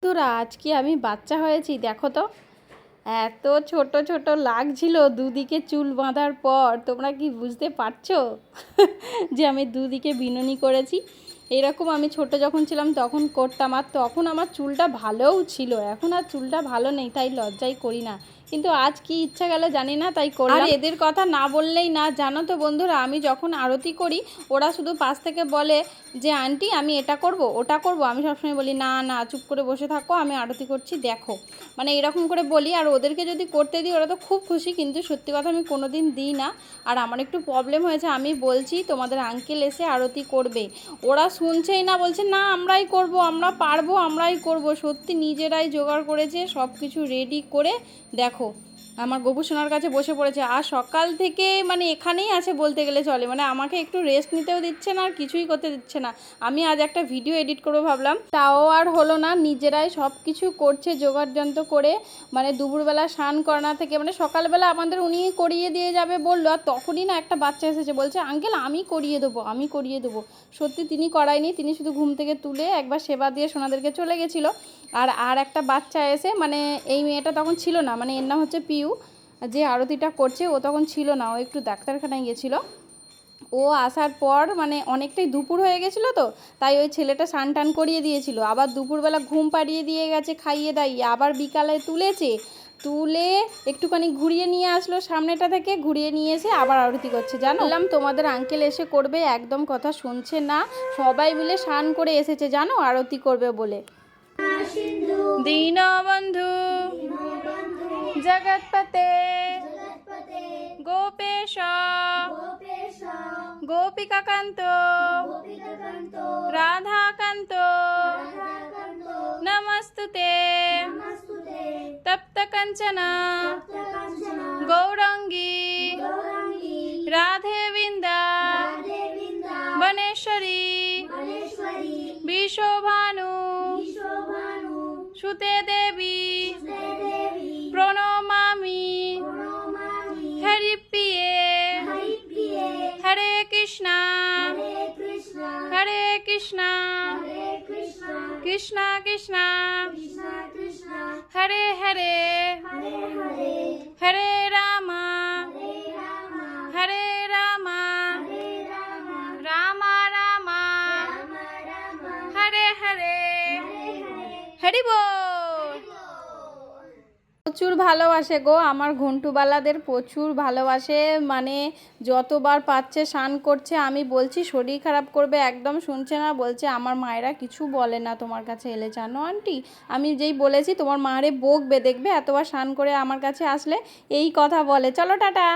তোরা আজকে আমি বাচ্চা হয়েছি দেখো তো, এত ছোট ছোট লাগছিল দুদিকে চুল বাঁধার পর। তোমরা কি বুঝতে পারছো যে আমি দুদিকে বিনুনি করেছি? এরকম আমি ছোট যখন ছিলাম তখন করতাম, আর তখন আমার চুলটা ভালোও ছিল। এখন আর চুলটা ভালো নেই, তাই লজ্জাই করি না। কিন্তু আজ কি ইচ্ছা গেল জানি না, তাই করলাম। আর এদের কথা না বললেই না। জানো তো বন্ধুরা, আমি যখন আরতি করি ওরা শুধু পাশ থেকে বলে যে আন্টি আমি এটা করব ওটা করব। আমি সবসময় বলি না না, চুপ করে বসে থাকো, আমি আরতি করছি দেখো, মানে এরকম করে বলি। আর ওদেরকে যদি করতে দিই ওরা তো খুব খুশি, কিন্তু সত্যি কথা আমি কোনো দিন দিই না। আর আমার একটু প্রবলেম হয়েছে, আমি বলছি তোমাদের আঙ্কেল এসে আরতি করবে, ওরা শুনছেই না, বলছে না আমরাই করব, আমরা পারবো, আমরাই করব। সত্যি নিজেরাই জোগাড় করেছে, সব কিছু রেডি করে দেখো আমার গপু সোনার কাছে বসে পড়েছে। আর সকাল থেকে মানে এখানেই আছে বলতে গেলে চলে, মানে আমাকে একটু রেস্ট নিতেও দিচ্ছে না আর কিছুই করতে দিচ্ছে না। আমি আজ একটা ভিডিও এডিট করবো ভাবলাম, তাও আর হলো না। নিজেরাই সব কিছু করছে জোগাড় যন্ত্র করে, মানে দুপুরবেলা স্নান করানো থেকে, মানে সকালবেলা আমাদের উনি করিয়ে দিয়ে যাবে বললো, আর তখনই না একটা বাচ্চা এসেছে বলছে আঙ্কেল আমি করিয়ে দেবো, আমি করিয়ে দেবো। সত্যি তিনি করায়নি, তিনি শুধু ঘুম থেকে তুলে একবার সেবা দিয়ে সোনাদেরকে চলে গেছিলো। আর একটা বাচ্চা এসে, মানে এই মেয়েটা তখন ছিল না, মানে এর নাম হচ্ছে পিউ, যে আরতিটা করছে ও তখন ছিল না, ও একটু ডাক্তারখানায় গিয়েছিলো। ও আসার পর মানে অনেকটাই দুপুর হয়ে গেছিলো, তো তাই ওই ছেলেটা স্নান টান করিয়ে দিয়েছিল। আবার দুপুরবেলা ঘুম পাড়িয়ে দিয়ে গেছে খাইয়ে দাইয়ে, আবার বিকালে তুলেছে, তুলে একটুখানি ঘুরিয়ে নিয়ে আসলো সামনেটা থেকে, ঘুরিয়ে নিয়ে এসে আবার আরতি করছে। জানলাম তোমাদের আঙ্কেল এসে করবে, একদম কথা শুনছে না। সবাই মিলে স্নান করে এসেছে জানো আরতি করবে বলে। দীনবন্ধু জগৎপতে গোপেশ গোপিকাকান্ত রাধাকান্ত নমস্তুতে তপ্ত কাঞ্চন গৌরাঙ্গী রাধে বৃন্দা বনেশ্বরী বিশ্বভানু সুতে দেবী প্রণমামি হরিপ্রিয়ে হরে কৃষ্ণ হরে কৃষ্ণ কৃষ্ণ কৃষ্ণ হরে হরে হরে রাম হরে রাম রাম রাম হরে হরে। হরি বল। প্রচুর ভালোবাসে গো আমার ঘন্টুবালাদের, প্রচুর ভালোবাসে, মানে যতবার পাচ্ছে স্নান করছে। আমি বলছি শরীর খারাপ করবে, একদম শুনছে না, বলছে আমার মায়েরা কিছু বলে না তোমার কাছে এলে, জানো আন্টি আমি যেই বলেছি তোমার মারে বকবে দেখবে, এতবার স্নান করে আমার কাছে আসলে এই কথা বলে। চলো টাটা।